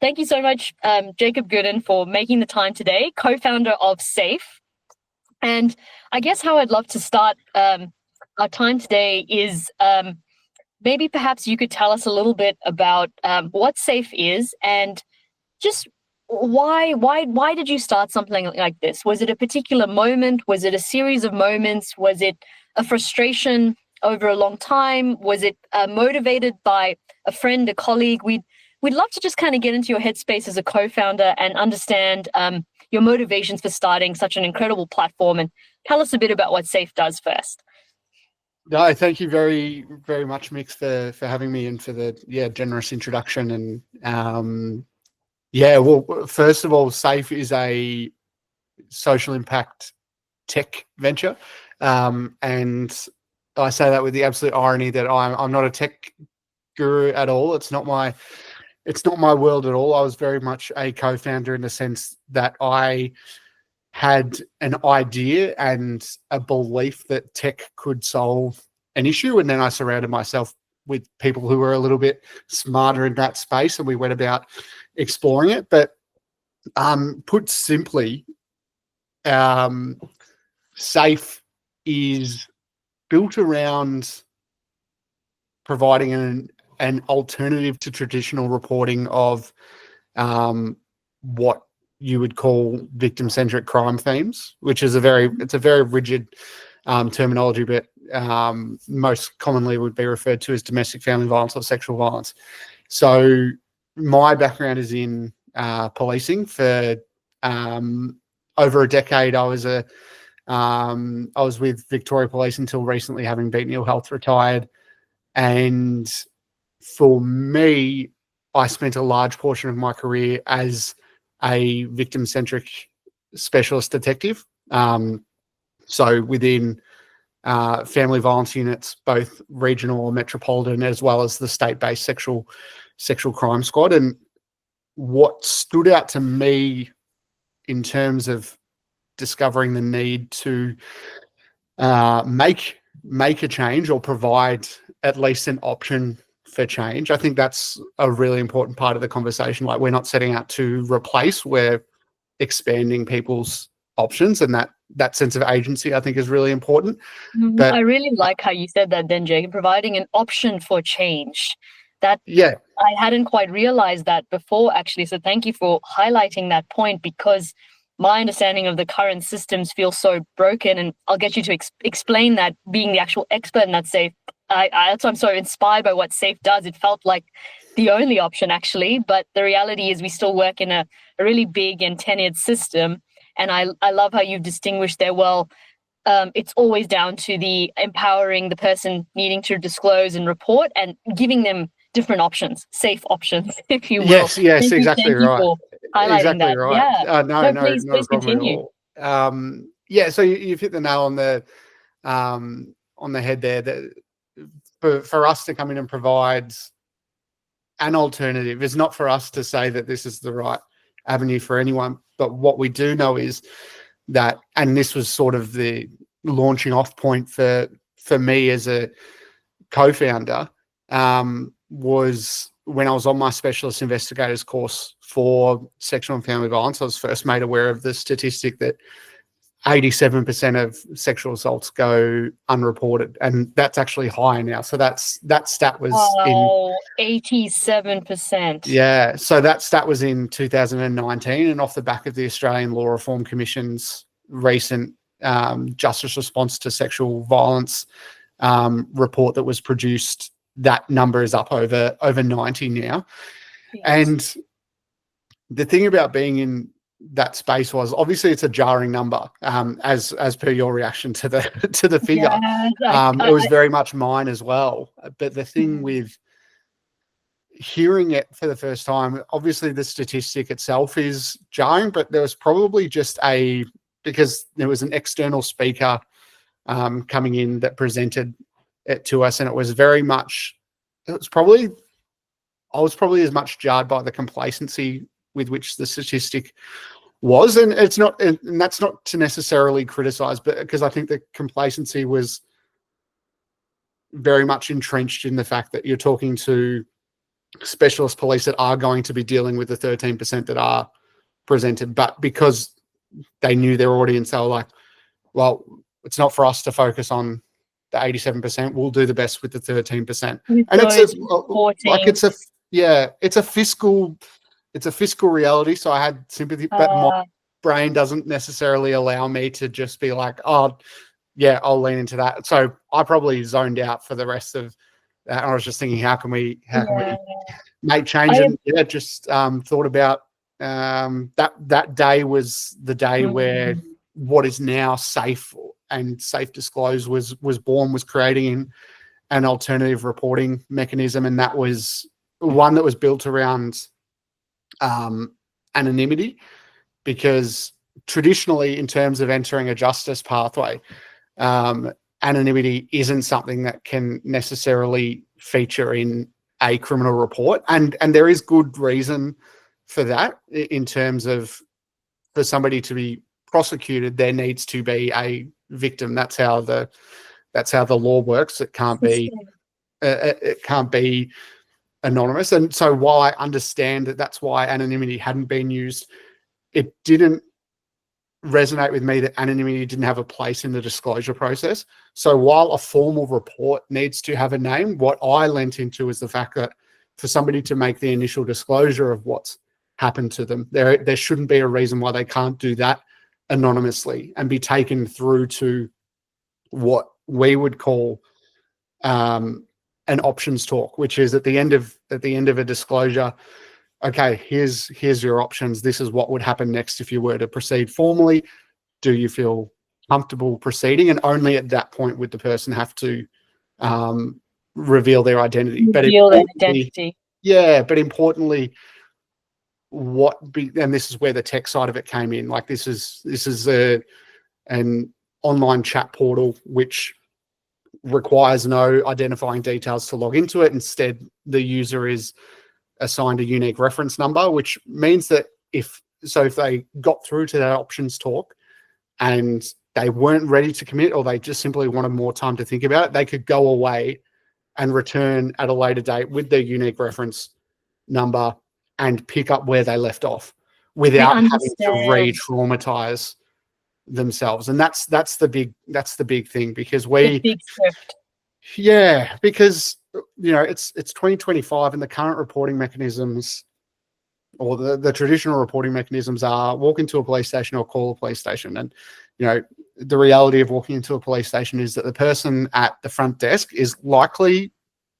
thank you so much, Jacob Gooden, for making the time today, co-founder of Sayfe. And I guess how I'd love to start our time today is maybe perhaps you could tell us a little bit about what Sayfe is and just why did you start something like this? Was it a particular moment? Was it a series of moments? Was it a frustration over a long time? Was it motivated by a friend, a colleague? We'd love to just kind of get into your headspace as a co-founder and understand your motivations for starting such an incredible platform, and tell us a bit about what Sayfe does first. No, thank you very, very much, Mix, for having me and for the generous introduction. And well, first of all, Sayfe is a social impact tech venture, and I say that with the absolute irony that I'm not a tech guru at all. It's not my world at all. I was very much a co-founder in the sense that I had an idea and a belief that tech could solve an issue, and then I surrounded myself with people who were a little bit smarter in that space, and we went about exploring it. But put simply, Sayfe is built around providing an alternative to traditional reporting of what you would call victim-centric crime themes, which is a very rigid terminology, but most commonly would be referred to as domestic family violence or sexual violence. So my background is in policing. For over a decade, I was with Victoria Police until recently, having beaten ill health, retired. And for me, I spent a large portion of my career as a victim-centric specialist detective. So within family violence units, both regional or metropolitan, as well as the state-based sexual crime squad. And what stood out to me in terms of discovering the need to make a change or provide at least an option for change. I think that's a really important part of the conversation. Like, we're not setting out to replace, we're expanding people's options, and that sense of agency, I think, is really important. But I really like how you said that then, Jake, providing an option for change. That I hadn't quite realized that before, actually. So thank you for highlighting that point, because my understanding of the current systems feels so broken, and I'll get you to explain that, being the actual expert in that. Sayfe, that's why I'm so inspired by what Sayfe does. It felt like the only option, actually, but the reality is we still work in a really big and tenured system. And I love how you've distinguished there. Well, it's always down to the empowering the person needing to disclose and report, and giving them different options, safe options, if you will. Yes, exactly right. Highlighting that. Right. Yeah. No, please continue. So you've hit the nail on the head there. That for us to come in and provide an alternative is not for us to say that this is the right avenue for anyone. But what we do know is that, and this was sort of the launching off point for me as a co-founder, was when I was on my specialist investigators course for sexual and family violence. I was first made aware of the statistic that 87% of sexual assaults go unreported, and that's actually higher now. So that stat was 87%. Yeah, so that stat was in 2019, and off the back of the Australian Law Reform Commission's recent justice response to sexual violence report that was produced, that number is up over 90 now. Yes. And the thing about being in that space was, obviously it's a jarring number, as per your reaction to the figure. It was very much mine as well. But the thing with hearing it for the first time, obviously the statistic itself is jarring, but there was probably just because there was an external speaker coming in that presented it to us, and I was probably as much jarred by the complacency with which the statistic was. And it's not, and that's not to necessarily criticize, but because I think the complacency was very much entrenched in the fact that you're talking to specialist police that are going to be dealing with the 13% that are presented. But because they knew their audience, they were like, well, it's not for us to focus on the 87%. We'll do the best with the 13%. With And those it's reporting. it's a fiscal reality. So I had sympathy, but my brain doesn't necessarily allow me to just be like, oh yeah, I'll lean into that. So I probably zoned out for the rest of that. I was just thinking, how can we make change? And just thought about that day was the day where what is now Sayfe and Sayfe Disclose was born, was creating an alternative reporting mechanism, and that was one that was built around anonymity, because traditionally, in terms of entering a justice pathway, anonymity isn't something that can necessarily feature in a criminal report, and there is good reason for that. In terms of, for somebody to be prosecuted, there needs to be a victim. That's how the law works. It can't be anonymous. And so while I understand that that's why anonymity hadn't been used, it didn't resonate with me that anonymity didn't have a place in the disclosure process. So while a formal report needs to have a name, what I lent into is the fact that for somebody to make the initial disclosure of what's happened to them, there shouldn't be a reason why they can't do that anonymously and be taken through to what we would call an options talk, which is at the end of a disclosure. Okay, here's your options. This is what would happen next if you were to proceed formally. Do you feel comfortable proceeding? And only at that point would the person have to reveal their identity. Yeah, but importantly, and this is where the tech side of it came in. Like this is an online chat portal which requires no identifying details to log into it. Instead, the user is assigned a unique reference number, which means that if they got through to that options talk and they weren't ready to commit, or they just simply wanted more time to think about it, they could go away and return at a later date with their unique reference number and pick up where they left off without having to re-traumatize themselves. And that's the big thing, because the big shift. Yeah, because it's 2025 and the current reporting mechanisms, or the traditional reporting mechanisms, are walk into a police station or call a police station. And the reality of walking into a police station is that the person at the front desk is likely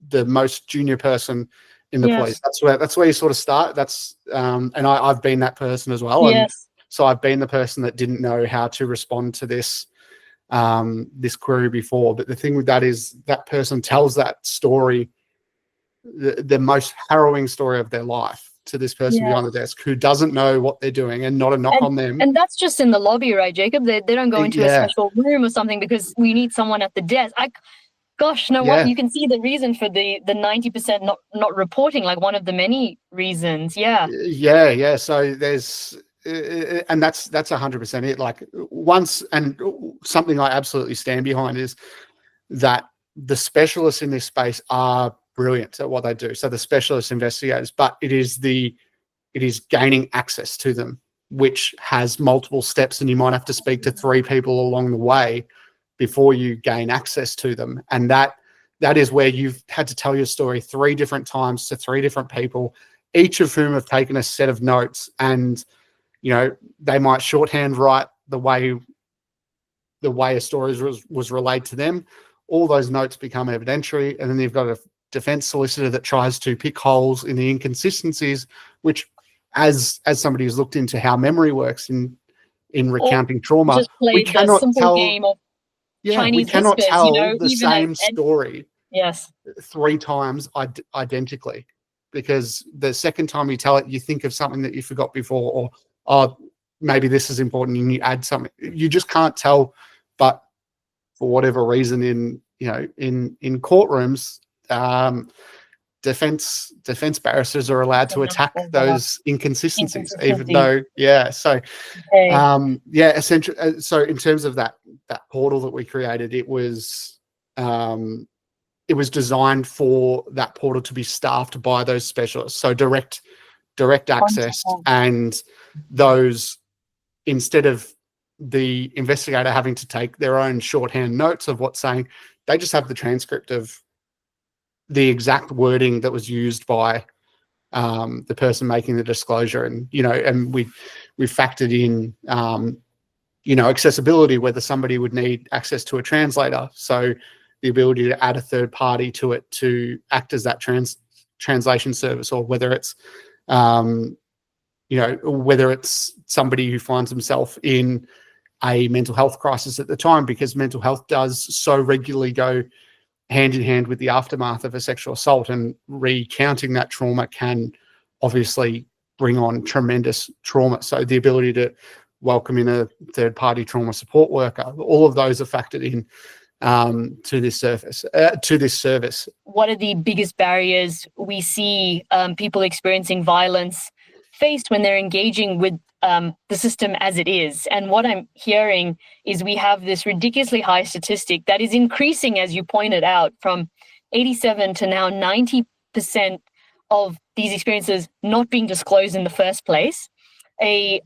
the most junior person in the police. That's where you sort of start. That's and I've been that person as well. And so I've been the person that didn't know how to respond to this query before. But the thing with that is that person tells that story, the most harrowing story of their life, to this person behind the desk who doesn't know what they're doing, and not a knock on them. And that's just in the lobby, right, Jacob? They don't go into a special room or something because we need someone at the desk. What? You can see the reason for the 90% not reporting, like one of the many reasons. Yeah. So there's and that's 100% it. Like once, and something I absolutely stand behind is that the specialists in this space are brilliant at what they do. So the specialist investigators, but it is gaining access to them, which has multiple steps, and you might have to speak to 3 people along the way before you gain access to them. And that is where you've had to tell your story 3 different times to 3 different people, each of whom have taken a set of notes, and they might shorthand write the way a story was relayed to them. All those notes become evidentiary, and then you've got a defense solicitor that tries to pick holes in the inconsistencies, which, as somebody who's looked into how memory works in recounting trauma, we cannot tell the same story 3 times identically, because the second time you tell it, you think of something that you forgot before, or maybe this is important and you add something. You just can't tell. But for whatever reason, in courtrooms, defense barristers are allowed to attack those inconsistencies, even though essentially. So in terms of that portal that we created, it was it was designed for that portal to be staffed by those specialists. So direct access, and those, instead of the investigator having to take their own shorthand notes of what's saying, they just have the transcript of the exact wording that was used by the person making the disclosure. And, and we factored in, accessibility, whether somebody would need access to a translator. So the ability to add a third party to it to act as that translation service, or whether it's, whether it's somebody who finds themselves in a mental health crisis at the time, because mental health does so regularly go hand in hand with the aftermath of a sexual assault, and recounting that trauma can obviously bring on tremendous trauma. So the ability to welcome in a third-party trauma support worker, all of those are factored in to this service. What are the biggest barriers we see people experiencing violence faced when they're engaging with the system as it is? And what I'm hearing is we have this ridiculously high statistic that is increasing, as you pointed out, from 87 to now 90% of these experiences not being disclosed in the first place. A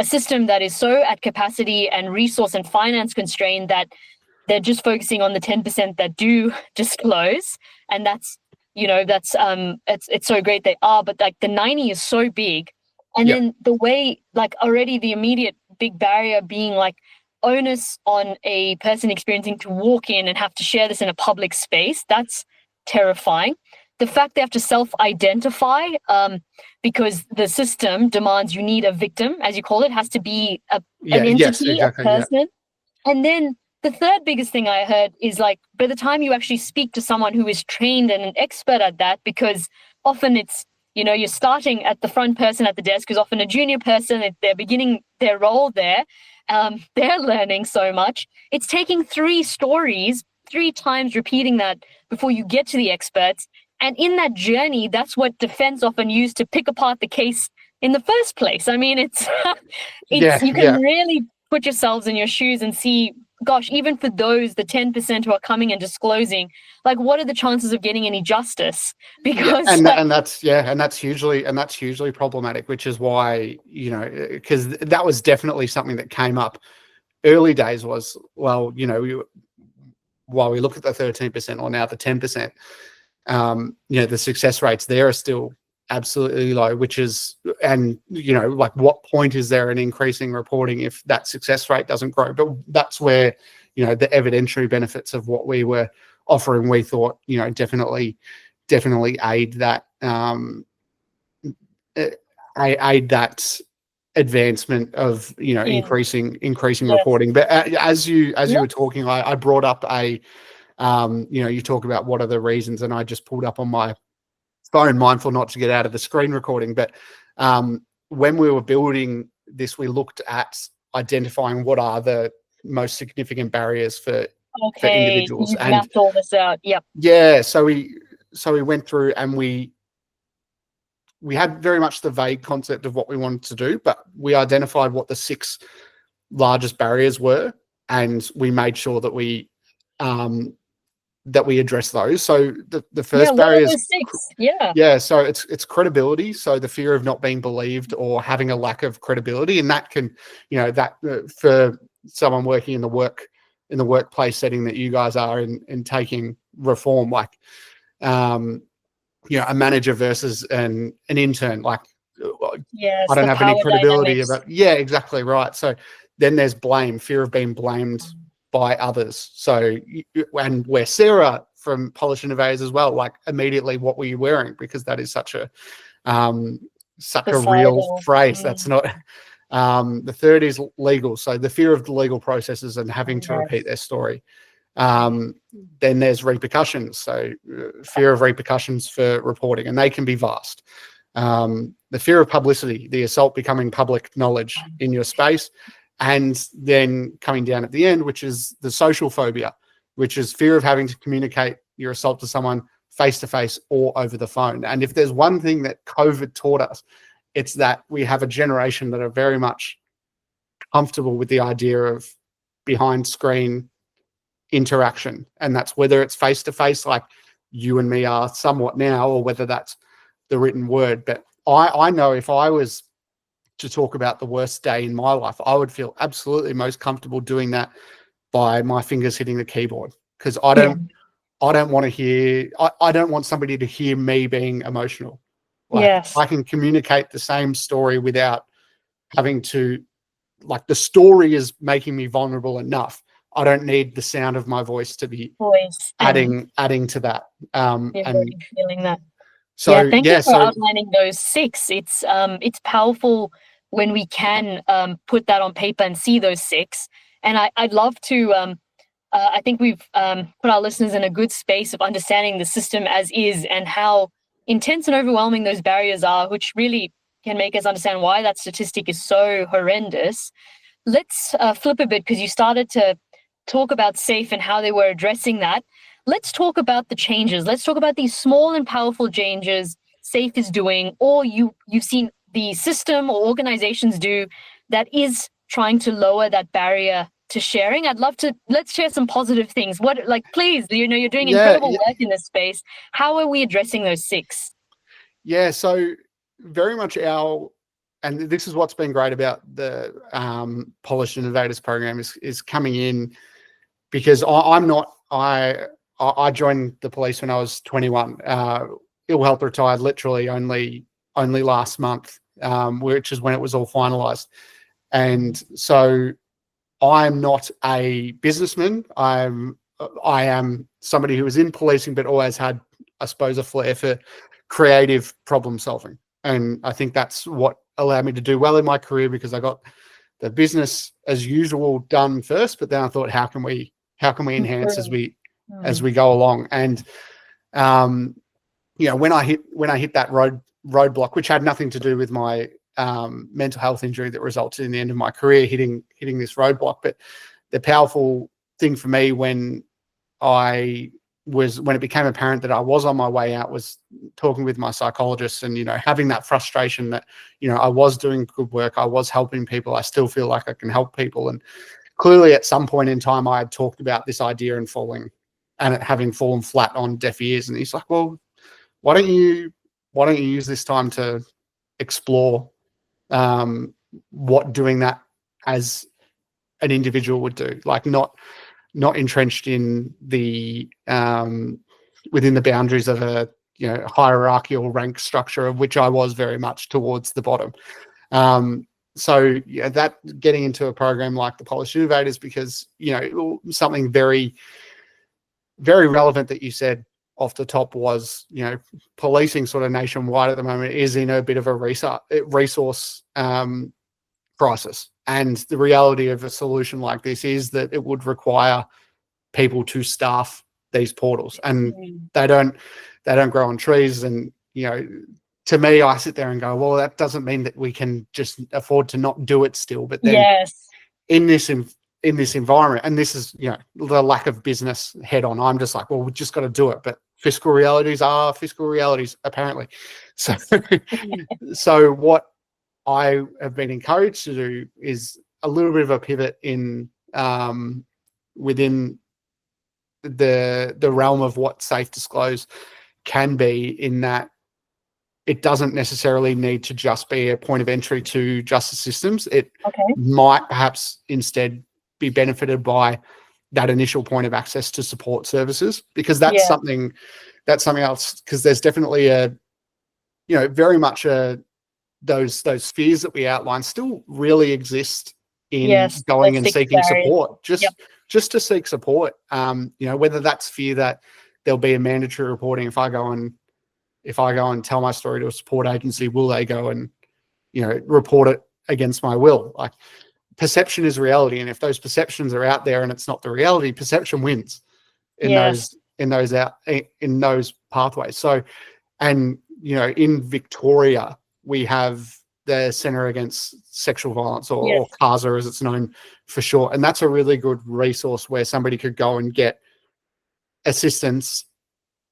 system that is so at capacity and resource and finance constrained that they're just focusing on the 10% that do disclose, and that's it's so great they are, but like the 90 is so big. And then the way, like, already the immediate big barrier being like onus on a person experiencing to walk in and have to share this in a public space, that's terrifying. The fact they have to self-identify because the system demands you need a victim, as you call it, has to be an entity, a person. And then the third biggest thing I heard is, like, by the time you actually speak to someone who is trained and an expert at that, because often it's, you're starting at the front person at the desk, who's often a junior person, they're beginning their role there, they're learning so much. It's taking 3 stories, 3 times repeating that before you get to the experts. And in that journey, that's what defense often use to pick apart the case in the first place. I mean, it's you can really put yourselves in your shoes and see, gosh, even for those, the 10% who are coming and disclosing, like, what are the chances of getting any justice? Because that's hugely problematic, which is why, because that was definitely something that came up early days, was, well, while we look at the 13% or now the 10%, the success rates there are still absolutely low, which is, and like, what point is there in increasing reporting if that success rate doesn't grow? But that's where, the evidentiary benefits of what we were offering, we thought, definitely aid that, aid that advancement of, increasing reporting. But as you were talking, I brought up you talk about what are the reasons, and I just pulled up on my phone, mindful not to get out of the screen recording. But when we were building this, we looked at identifying what are the most significant barriers for individuals. You've mapped all this out. Yep. Yeah. So we went through, and we had very much the vague concept of what we wanted to do, but we identified what the 6 largest barriers were, and we made sure that we address those. So the first barrier is so it's credibility. So the fear of not being believed or having a lack of credibility, and that can, for someone working in the workplace setting that you guys are in taking reform, like a manager versus an intern, like, I don't have any credibility about. Yeah, exactly right. So then there's blame, fear of being blamed by others. So, and where Sarah from Polish Innovators as well, like, immediately, what were you wearing? Because that is such a real phrase. That's not. The third is legal. So the fear of the legal processes and having to repeat their story. Then there's repercussions. So fear of repercussions for reporting, and they can be vast. The fear of publicity, the assault becoming public knowledge in your space. And then coming down at the end, which is the social phobia, which is fear of having to communicate your assault to someone face-to-face or over the phone. And if there's one thing that COVID taught us, it's that we have a generation that are very much comfortable with the idea of behind screen interaction, and that's whether it's face to face like you and me are somewhat now, or whether that's the written word. But I know if I was to talk about the worst day in my life, I would feel absolutely most comfortable doing that by my fingers hitting the keyboard, because I don't want to hear, I don't want somebody to hear me being emotional. Like, Yes. I can communicate the same story without having to, like, the story is making me vulnerable enough. I don't need the sound of my voice to be adding to that. You're And feeling that. so, yeah, thank you for so outlining those 6. It's powerful when we can put that on paper and see those 6. And I'd love to. I think we've put our listeners in a good space of understanding the system as is and how intense and overwhelming those barriers are, which really can make us understand why that statistic is so horrendous. Let's flip a bit, because you started to talk about Sayfe and how they were addressing that. Let's talk about the changes. Let's talk about these small and powerful changes Sayfe is doing, or you've seen the system or organizations do, that is trying to lower that barrier to sharing. Let's share some positive things. Please, you're doing incredible work in this space. How are we addressing those 6? Yeah, so very much and this is what's been great about the Polished Innovators program is coming in, because I joined the police when I was 21. Ill health retired literally only last month, which is when it was all finalised. And so I'm not a businessman. I am somebody who was in policing, but always had, I suppose, a flair for creative problem solving. And I think that's what allowed me to do well in my career, because I got the business as usual done first, but then I thought, how can we enhance as we go along? And when I hit that roadblock, which had nothing to do with my mental health injury that resulted in the end of my career, hitting this roadblock. But the powerful thing for me when it became apparent that I was on my way out was talking with my psychologist and, having that frustration that, I was doing good work. I was helping people. I still feel like I can help people. And clearly at some point in time, I had talked about this idea and it having fallen flat on deaf ears. And he's like, well, why don't you use this time to explore what doing that as an individual would do, like not entrenched in the within the boundaries of a hierarchical rank structure, of which I was very much towards the bottom. So that getting into a program like the Polished Innovators, because something very, very relevant that you said off the top was, policing sort of nationwide at the moment is in a bit of a resource crisis. And the reality of a solution like this is that it would require people to staff these portals, and they don't grow on trees. And, to me, I sit there and go, well, that doesn't mean that we can just afford to not do it still. But then in this environment, and this is, the lack of business head on, I'm just like, well, we just got to do it. But fiscal realities are fiscal realities, apparently. So, so what I have been encouraged to do is a little bit of a pivot in within the realm of what Safe Disclose can be, in that it doesn't necessarily need to just be a point of entry to justice systems. It might perhaps instead be benefited by that initial point of access to support services, because that's something else. Because there's definitely very much those fears that we outlined still really exist in going and seeking support, just to seek support. Whether that's fear that there'll be a mandatory reporting. If I go and tell my story to a support agency, will they go and, report it against my will? Like, perception is reality. And if those perceptions are out there and it's not the reality, perception wins in those pathways. So, and, in Victoria, we have the Centre Against Sexual Violence, or CASA as it's known for short. And that's a really good resource where somebody could go and get assistance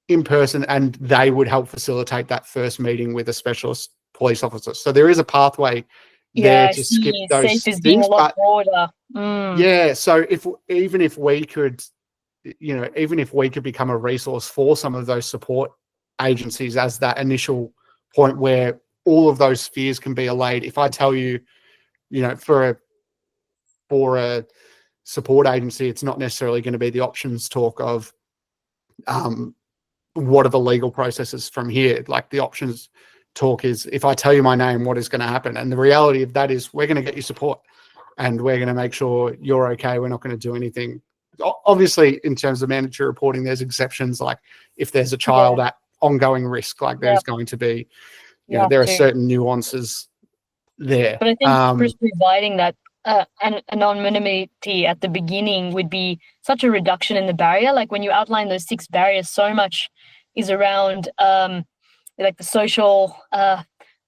in person, and they would help facilitate that first meeting with a specialist police officer. So there is a pathway there to skip those Safe is being things. a lot broader. Yeah, so even if we could even if we could become a resource for some of those support agencies as that initial point where all of those fears can be allayed. If I tell you, for a support agency, it's not necessarily going to be the options talk of what are the legal processes from here. Like, the options talk is, if I tell you my name, what is going to happen? And the reality of that is, we're going to get you support and we're going to make sure you're okay. We're not going to do anything. Obviously, in terms of mandatory reporting, there's exceptions. Like, if there's a child at ongoing risk, like there's going to be, there are certain nuances there. But I think just providing that anonymity at the beginning would be such a reduction in the barrier. Like, when you outline those 6 barriers, so much is around like the social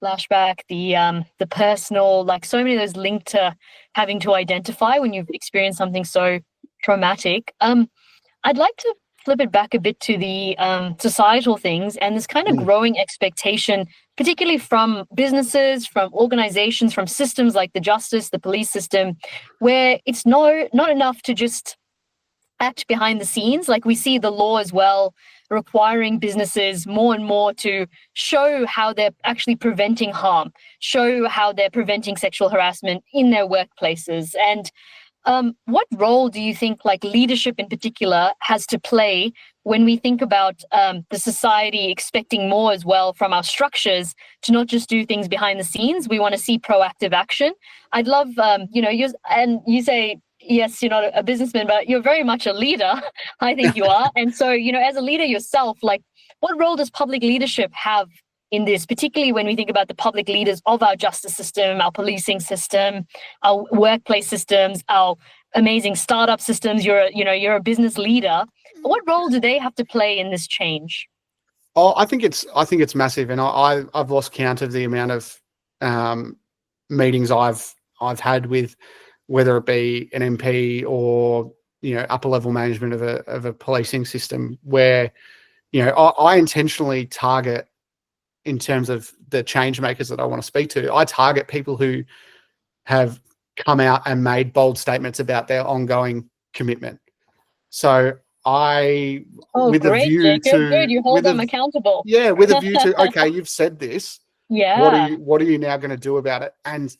flashback, the personal, like so many of those linked to having to identify when you've experienced something so traumatic. I'd like to flip it back a bit to the societal things and this kind of growing expectation, particularly from businesses, from organizations, from systems like the justice, the police system, where it's not enough to just act behind the scenes. Like, we see the law as well requiring businesses more and more to show how they're actually preventing harm, show how they're preventing sexual harassment in their workplaces. And what role do you think, like, leadership in particular has to play when we think about the society expecting more as well from our structures to not just do things behind the scenes? We want to see proactive action. I'd love, you say, yes, you're not a businessman, but you're very much a leader. I think you are. And so, as a leader yourself, like, what role does public leadership have in this, particularly when we think about the public leaders of our justice system, our policing system, our workplace systems, our amazing startup systems? You're a business leader. What role do they have to play in this change? Oh, I think it's massive, and I've lost count of the amount of meetings I've had with, whether it be an MP or upper level management of a policing system, where I intentionally target, in terms of the change makers that I want to speak to, I target people who have come out and made bold statements about their ongoing commitment. So with a view Jacob. to, good, you hold them accountable. Yeah, with a view to, okay, you've said this. Yeah. What are you now going to do about it? And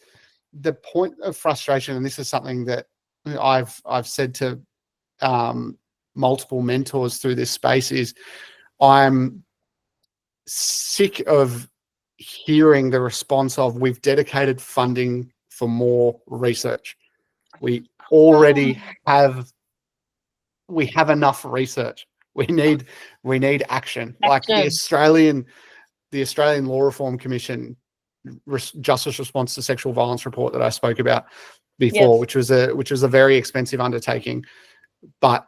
the point of frustration, and this is something that I've said to multiple mentors through this space, is I'm sick of hearing the response of, we've dedicated funding for more research. We already have enough research. We need action. Like the Australian Law Reform Commission Justice Response to Sexual Violence report that I spoke about before, which was a very expensive undertaking, but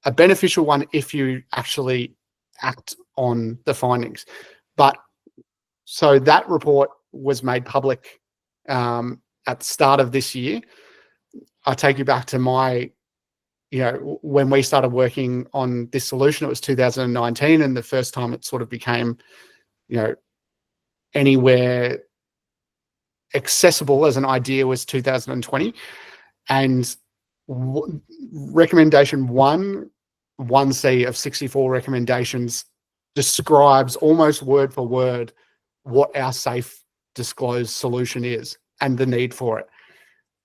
a beneficial one if you actually act on the findings. But so that report was made public at the start of this year. I take you back to when we started working on this solution, it was 2019, and the first time it sort of became, anywhere accessible as an idea was 2020. And recommendation 1C of 64 recommendations describes almost word for word what our Sayfe disclosed solution is and the need for it.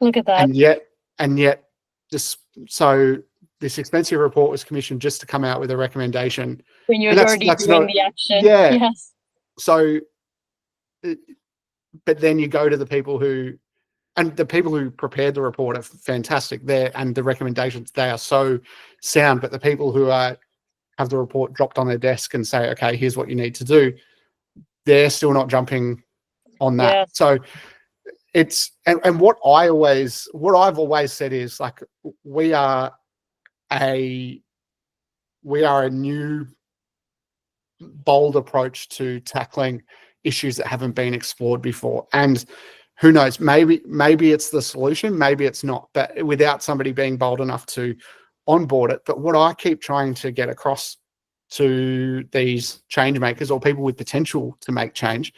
Look at that. And yet so this expensive report was commissioned just to come out with a recommendation. When you're already doing the action. Yeah. Yes. So, but then you go to the people who prepared the report are fantastic there, and the recommendations, they are so sound, but the people who have the report dropped on their desk and say, okay, here's what you need to do, they're still not jumping on that. Yes. So it's, and what I've always said is, like, we are a new bold approach to tackling issues that haven't been explored before. And who knows, maybe it's the solution, maybe it's not, but without somebody being bold enough to onboard it. But what I keep trying to get across to these change makers, or people with potential to make change,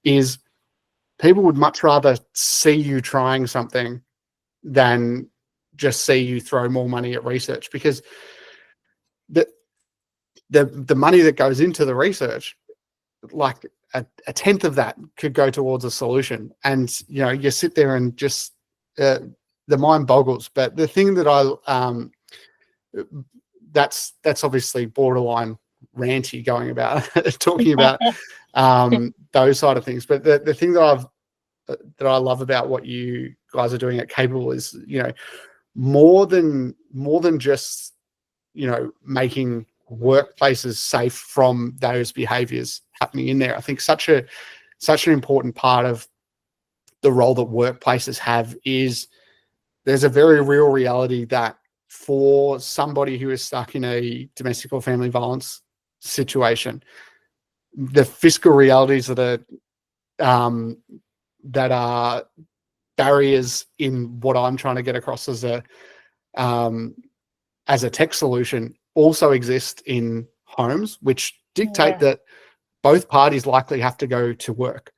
is people would much rather see you trying something than just see you throw more money at research. Because the money that goes into the research, like a tenth of that could go towards a solution. And you sit there and just the mind boggles. But the thing that that's obviously borderline ranty going about talking about those side of things. But the thing that I love about what you guys are doing at Capyble is, more than just, making workplaces safe from those behaviors happening in there. I think such an important part of the role that workplaces have is there's a very real reality that for somebody who is stuck in a domestic or family violence situation, the fiscal realities that are barriers in what I'm trying to get across as a tech solution also exist in homes, which dictate that both parties likely have to go to work,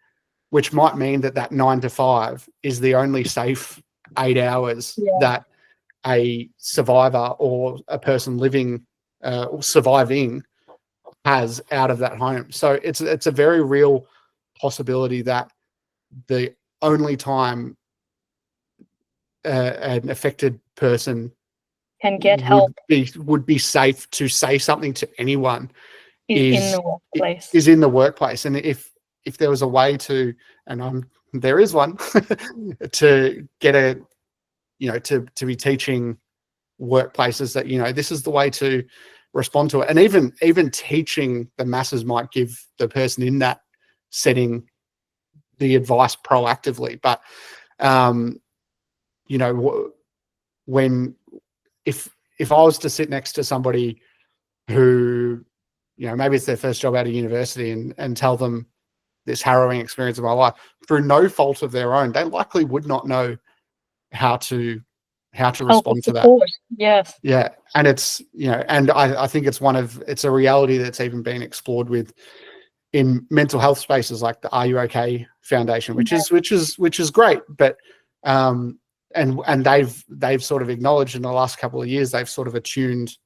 which might mean that 9 to 5 is the only safe 8 hours that a survivor or a person living or surviving has out of that home. So it's a very real possibility that the only time an affected person can get help would be safe to say something to anyone in the workplace. Is in the workplace. And if there was a way to, and there is one, to get to be teaching workplaces that this is the way to respond to it, and even teaching the masses might give the person in that setting the advice proactively. But when if I was to sit next to somebody who maybe it's their first job out of university and tell them this harrowing experience of my life through no fault of their own, they likely would not know how to respond to that. Yes. Yeah. And it's, and I think it's a reality that's even been explored in mental health spaces like the Are You OK Foundation, which is great. But, and they've sort of acknowledged in the last couple of years, they've sort of attuned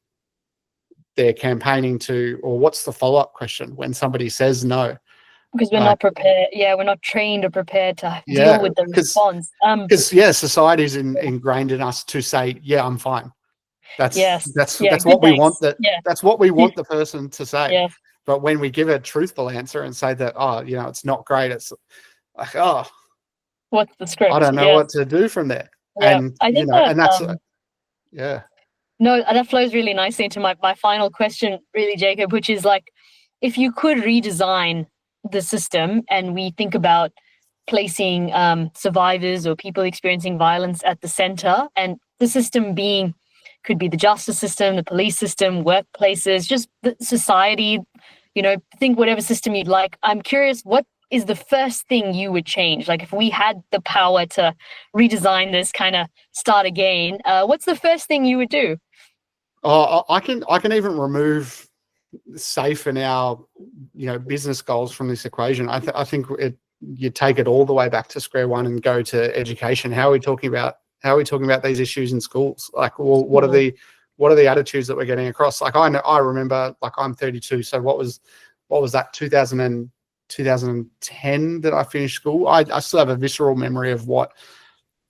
their campaigning to, or what's the follow-up question when somebody says no? Because we're not prepared. Yeah, we're not trained or prepared to deal with the response. Because society's ingrained in us to say, "Yeah, I'm fine." That's what we want. That's what we want the person to say. Yes. But when we give a truthful answer and say that, it's not great, it's like, what's the script? I don't know what to do from there. Yeah. And I think and that's No, that flows really nicely into my final question, really, Jacob, which is like, if you could redesign the system and we think about placing survivors or people experiencing violence at the center, and the system could be the justice system, the police system, workplaces, just the society, think whatever system you'd like. I'm curious, what is the first thing you would change? Like, if we had the power to redesign this, kind of start again, what's the first thing you would do? I can even remove Sayfe and our business goals from this equation. I think you take it all the way back to square one and go to education. How are we talking about these issues in schools? Like, well, what are the attitudes that we're getting across? Like, I remember, like, I'm 32, so what was that 2010 that I finished school? I still have a visceral memory of what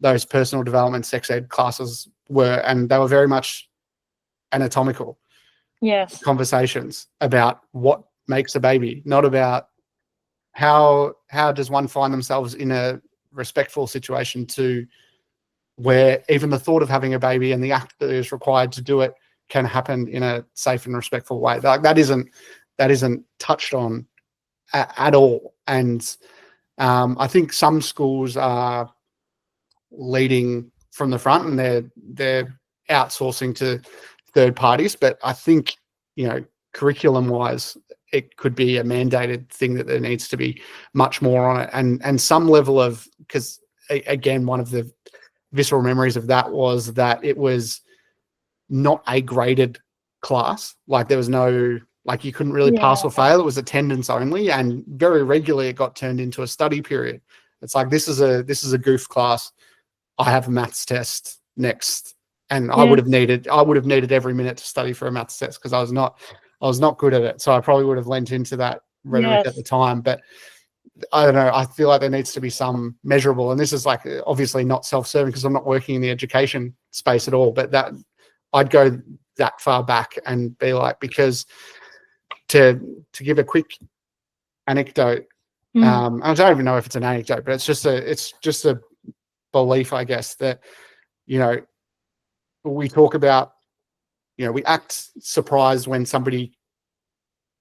those personal development sex ed classes were, and they were very much anatomical. Yes. Conversations about what makes a baby, not about how does one find themselves in a respectful situation to where even the thought of having a baby and the act that is required to do it can happen in a safe and respectful way. Like, that isn't touched on at all. And I think some schools are leading from the front and they're outsourcing to third parties, but I think curriculum wise it could be a mandated thing that there needs to be much more on it, and some level of, because again, one of the visceral memories of that was that it was not a graded class. Like, there was no, like, you couldn't really pass or fail. It was attendance only, and very regularly it got turned into a study period. It's like, this is a goof class. I have a maths test next and Yeah. I would have needed every minute to study for a maths test because I was not good at it. So I probably would have lent into that rhetoric at the time. But I don't know. I feel like there needs to be some measurable, and this is like obviously not self-serving because I'm not working in the education space at all. But that I'd go that far back and be like, because to give a quick anecdote, I don't even know if it's an anecdote, but it's just a belief, I guess, that we talk about, we act surprised when somebody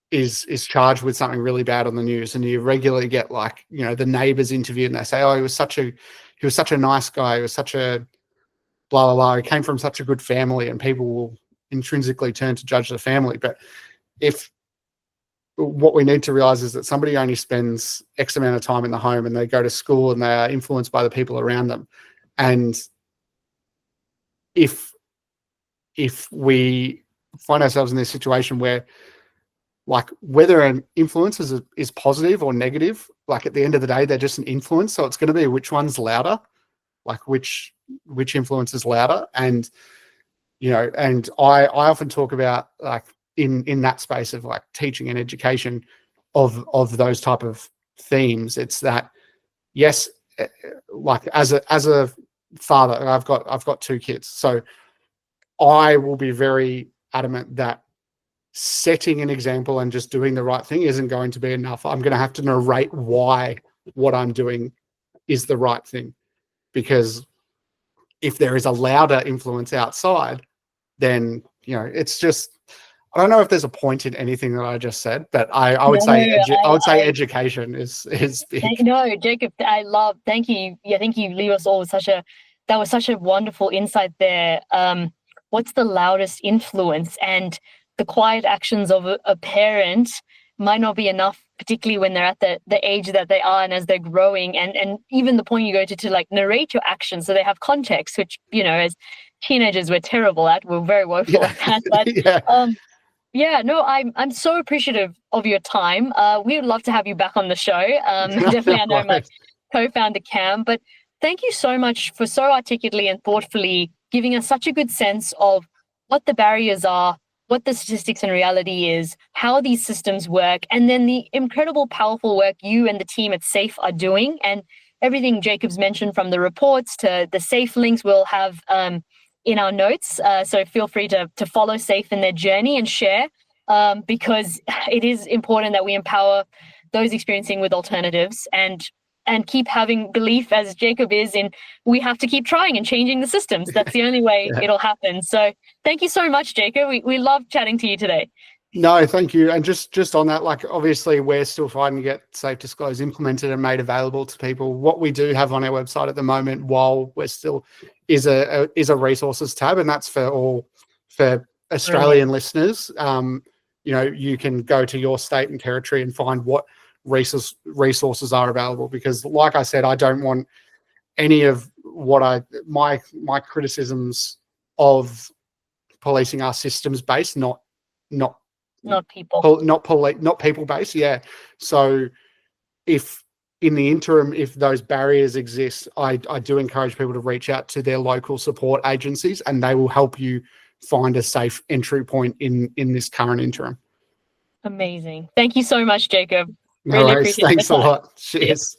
is charged with something really bad on the news, and you regularly get like, the neighbors interviewed and they say, oh, he was such a nice guy, he was such a blah blah blah, he came from such a good family, and people will intrinsically turn to judge the family. But if what we need to realize is that somebody only spends X amount of time in the home, and they go to school and they are influenced by the people around them, and if we find ourselves in this situation where, like, whether an influence is positive or negative, like at the end of the day, they're just an influence. So it's going to be which one's louder, like which influence is louder. And, and I often talk about, like, in that space of like teaching and education of those type of themes. It's that, yes, like as a father, I've got 2 kids. So I will be very adamant that setting an example and just doing the right thing isn't going to be enough. I'm going to have to narrate why what I'm doing is the right thing, because if there is a louder influence outside, then it's just, I don't know if there's a point in anything that I just said, but I would say education is big. No, Jacob, thank you. I think you leave us all with that was such a wonderful insight there. What's the loudest influence? And the quiet actions of a parent might not be enough, particularly when they're at the age that they are and as they're growing. And even the point you go to like narrate your actions so they have context, which, as teenagers we're terrible at. We're very woeful at that. But I'm so appreciative of your time. We would love to have you back on the show. Definitely, I know my co-founder Cam, but thank you so much for so articulately and thoughtfully giving us such a good sense of what the barriers are, what the statistics and reality is, how these systems work, and then the incredible, powerful work you and the team at Sayfe are doing. And everything Jacob's mentioned, from the reports to the Sayfe links, we'll have in our notes. So feel free to follow Sayfe in their journey and share, because it is important that we empower those experiencing with alternatives and keep having belief, as Jacob is, in we have to keep trying and changing the systems. That's the only way it'll happen. So thank you so much, Jacob. We love chatting to you today. No, thank you. And just on that, like, obviously we're still fighting to get Safe Disclose implemented and made available to people. What we do have on our website at the moment, while we're still, is a resources tab, and that's for Australian listeners. You can go to your state and territory and find what resources are available, because like I said, I don't want any of what my criticisms of policing are systems based, not people based. Yeah. So if in the interim, if those barriers exist, I do encourage people to reach out to their local support agencies, and they will help you find a safe entry point in this current interim. Amazing. Thank you so much, Jacob. No worries. Thanks a lot. Cheers.